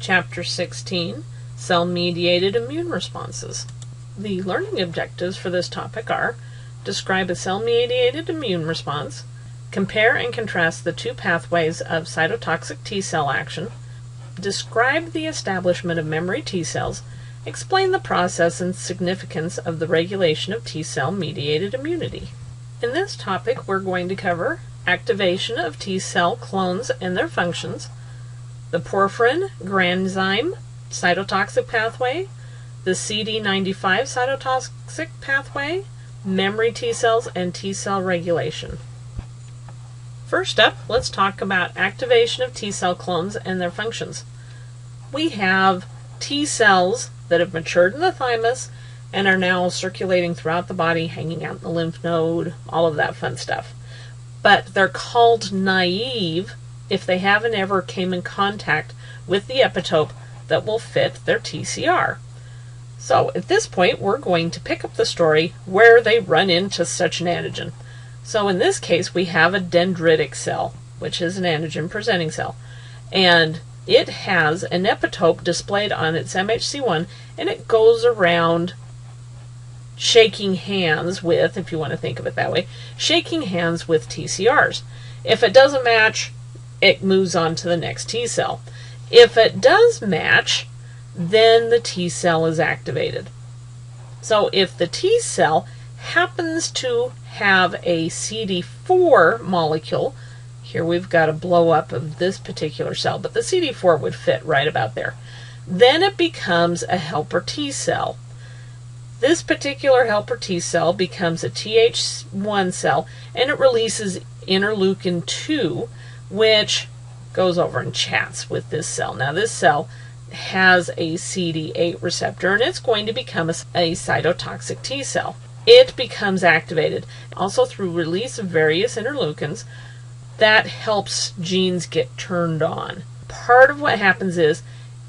Chapter 16, Cell-Mediated Immune Responses. The learning objectives for this topic are: describe a cell-mediated immune response, compare and contrast the two pathways of cytotoxic T cell action, describe the establishment of memory T cells, explain the process and significance of the regulation of T cell-mediated immunity. In this topic, we're going to cover activation of T cell clones and their functions, the porphyrin granzyme cytotoxic pathway, the CD95 cytotoxic pathway, memory T cells, and T cell regulation. First up, let's talk about activation of T cell clones and their functions. We have T cells that have matured in the thymus and are now circulating throughout the body, hanging out in the lymph node, all of that fun stuff. But they're called naive if they haven't ever came in contact with the epitope that will fit their TCR. So at this point, we're going to pick up the story where they run into such an antigen. So in this case, we have a dendritic cell, which is an antigen-presenting cell. And it has an epitope displayed on its MHC1, and it goes around shaking hands with, if you want to think of it that way, shaking hands with TCRs. If it doesn't match, it moves on to the next T cell. If it does match, then the T cell is activated. So if the T cell happens to have a CD4 molecule, here we've got a blow up of this particular cell, but the CD4 would fit right about there, then it becomes a helper T cell. This particular helper T cell becomes a Th1 cell, and it releases interleukin 2, which goes over and chats with this cell. Now this cell has a CD8 receptor, and it's going to become a cytotoxic T cell. It becomes activated also through release of various interleukins that helps genes get turned on. Part of what happens is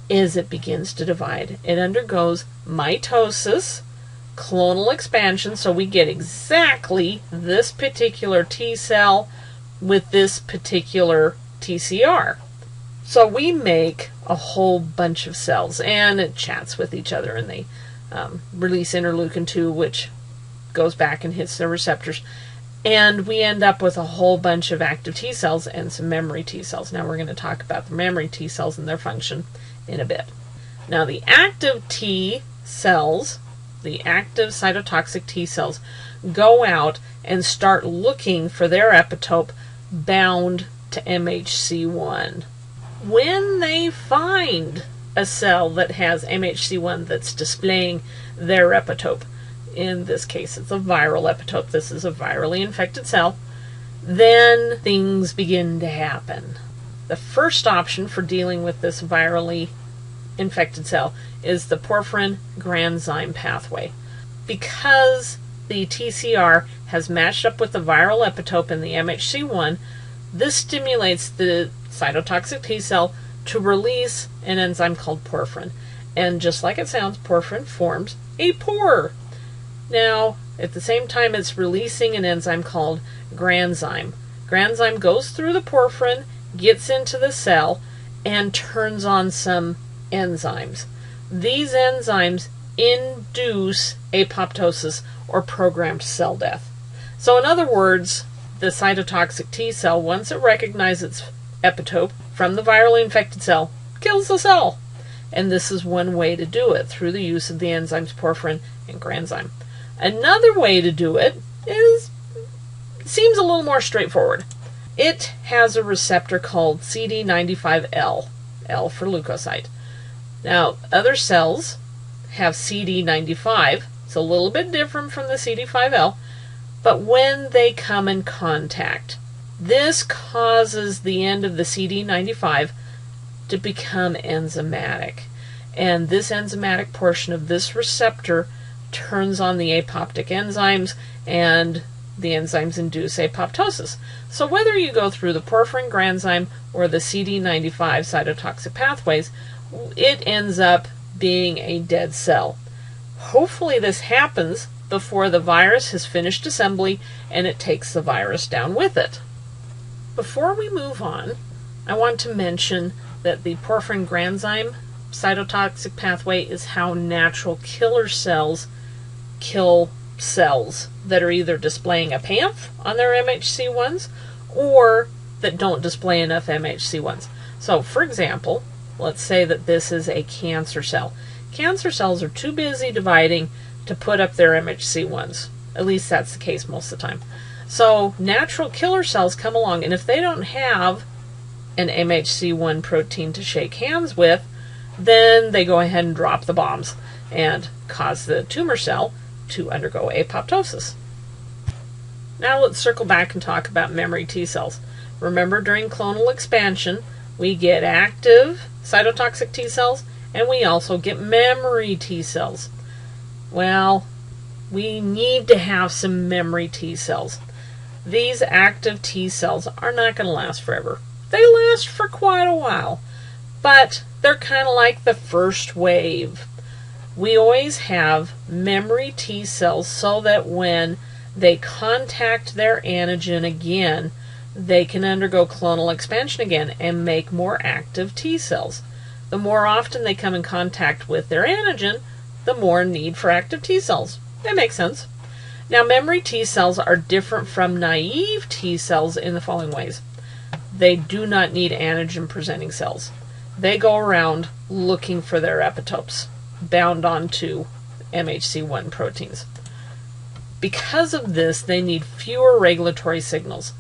it begins to divide. It undergoes mitosis, clonal expansion, so we get exactly this particular T cell with this particular TCR. So we make a whole bunch of cells, and it chats with each other, and they release interleukin 2, which goes back and hits their receptors, and we end up with a whole bunch of active T cells and some memory T cells. Now we're going to talk about the memory T cells and their function in a bit. Now the active T cells, the active cytotoxic T cells, go out and start looking for their epitope bound to MHC1. When they find a cell that has MHC1 that's displaying their epitope, in this case it's a viral epitope, this is a virally infected cell, then things begin to happen. The first option for dealing with this virally infected cell is the porphyrin granzyme pathway. Because the TCR has matched up with the viral epitope in the MHC1, this stimulates the cytotoxic T cell to release an enzyme called porphyrin. And just like it sounds, porphyrin forms a pore. Now, at the same time, it's releasing an enzyme called granzyme. Granzyme goes through the porphyrin, gets into the cell, and turns on some enzymes. These enzymes induce apoptosis, or programmed cell death. So in other words, the cytotoxic T cell, once it recognizes its epitope from the virally infected cell, kills the cell. And this is one way to do it, through the use of the enzymes porphyrin and granzyme. Another way to do it seems a little more straightforward. It has a receptor called CD95L, L for leukocyte. Now, other cells have CD95. It's a little bit different from the CD5L, but when they come in contact, this causes the end of the CD95 to become enzymatic. And this enzymatic portion of this receptor turns on the apoptic enzymes, and the enzymes induce apoptosis. So whether you go through the porphyrin granzyme or the CD95 cytotoxic pathways, it ends up being a dead cell. Hopefully this happens before the virus has finished assembly and it takes the virus down with it. Before we move on, I want to mention that the porphyrin granzyme cytotoxic pathway is how natural killer cells kill cells that are either displaying a PAMF on their MHC1s or that don't display enough MHC1s. So, for example, let's say that this is a cancer cell. Cancer cells are too busy dividing to put up their MHC1s. At least that's the case most of the time. So natural killer cells come along, and if they don't have an MHC1 protein to shake hands with, then they go ahead and drop the bombs and cause the tumor cell to undergo apoptosis. Now let's circle back and talk about memory T cells. Remember, during clonal expansion, we get active cytotoxic T cells, and we also get memory T cells. Well, we need to have some memory T cells. These active T cells are not going to last forever. They last for quite a while, but they're kind of like the first wave. We always have memory T cells so that when they contact their antigen again, they can undergo clonal expansion again and make more active T cells. The more often they come in contact with their antigen, the more need for active T cells. That makes sense. Now, memory T cells are different from naive T cells in the following ways. They do not need antigen-presenting cells. They go around looking for their epitopes bound onto MHC1 proteins. Because of this, they need fewer regulatory signals.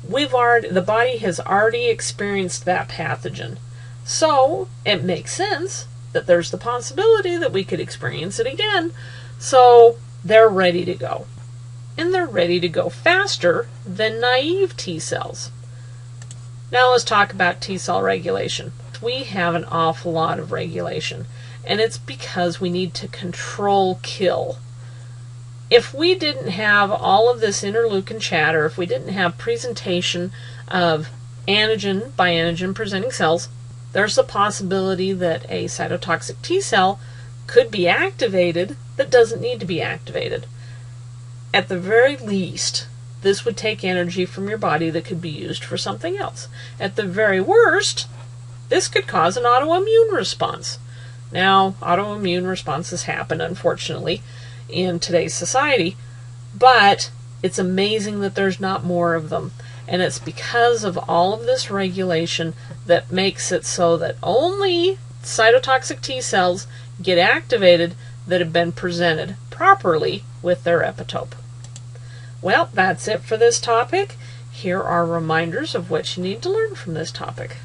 The body has already experienced that pathogen. So it makes sense that there's the possibility that we could experience it again. So they're ready to go. And they're ready to go faster than naive T cells. Now let's talk about T cell regulation. We have an awful lot of regulation, and it's because we need to control kill. If we didn't have all of this interleukin chatter, if we didn't have presentation of antigen by antigen presenting cells, there's the possibility that a cytotoxic T cell could be activated that doesn't need to be activated. At the very least, this would take energy from your body that could be used for something else. At the very worst, this could cause an autoimmune response. Now, autoimmune responses happen, unfortunately, in today's society, but it's amazing that there's not more of them. And it's because of all of this regulation that makes it so that only cytotoxic T cells get activated that have been presented properly with their epitope. Well, that's it for this topic. Here are reminders of what you need to learn from this topic.